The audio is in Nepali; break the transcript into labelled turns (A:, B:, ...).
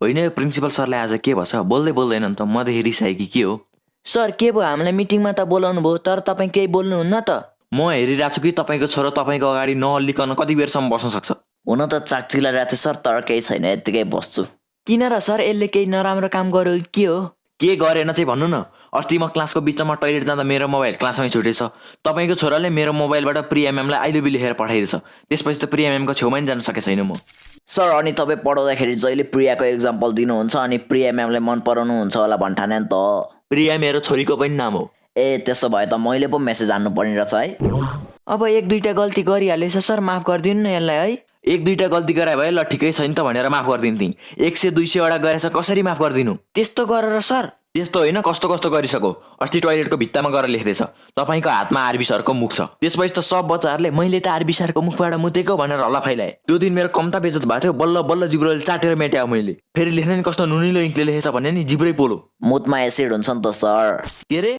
A: होइन यो प्रिन्सिपल सरले आज के भन्छ बोल्दै बोल्दैनन् त मदेखि रिसाए कि के हो?
B: सर के भयो हामीलाई मिटिङमा त बोलाउनु भयो तर तपाईँ केही बोल्नुहुन्न त।
A: म हेरिरहेको छु कि तपाईँको छोरो तपाईँको अगाडि नहल्लिकन कति बेरसम्म बस्न सक्छ।
B: हुन त चाकचिला राख्थ्यो सर तर केही छैन यत्तिकै बस्छु। किन र सर यसले केही नराम्रो काम गर्यो के हो?
A: के गरेन चाहिँ भन्नु न। अस्ति म क्लासको बिचमा टोइलेट जाँदा मेरो मोबाइल क्लासमै छुटेछ। तपाईँको छोराले मेरो मोबाइलबाट प्रिया म्यामलाई आई लभ यु लेखेर पठाइदिएछ। त्यसपछि त प्रिया म्यामको छेउमै जान सकेको छैन म।
B: सर अनि तपाईँ पढाउँदाखेरि जहिले प्रियाको एक्जाम्पल दिनुहुन्छ अनि प्रिया म्यामले मन पराउनुहुन्छ होला भन्ठाने नि त।
A: प्रिया मेरो छोरीको पनि नाम हो।
B: ए त्यसो भए त मैले पो मेसेज हान्नु पर्ने रहेछ है। अब एक दुईटा गल्ती गरिहालेछ सर माफ गरिदिनु न यसलाई है।
A: एक दुईटा गल्ती गराए भए ल ठिकै छ नि त भनेर माफ गरिदिन्थेँ। 100-200 गरेछ कसरी माफ गरिदिनु?
B: त्यस्तो गरेर सर?
A: त्यस्तो होइन कस्तो कस्तो गरिसक्यो। अस्ति टोइलेटको भित्तामा गएर लेख्दैछ तपाईँको हातमा आरबी सरको मुख छ। त्यसपछि त सब बच्चाहरूले मैले त आरबी सरको मुखबाट मुतेको भनेर हल्ला फैलाए। त्यो दिन मेरो कम्ता बेइज्जत भएको थियो। बल्ल बल्ल जिब्रोले चाटेर मेट्यायो मैले। फेरि लेख्ने नि कस्तो नुनिलो इङ्कले लेखेछ भन्ने नि जिब्रै पोलो।
B: मुतमा एसिड हुन्छ नि त सर।
A: के रे?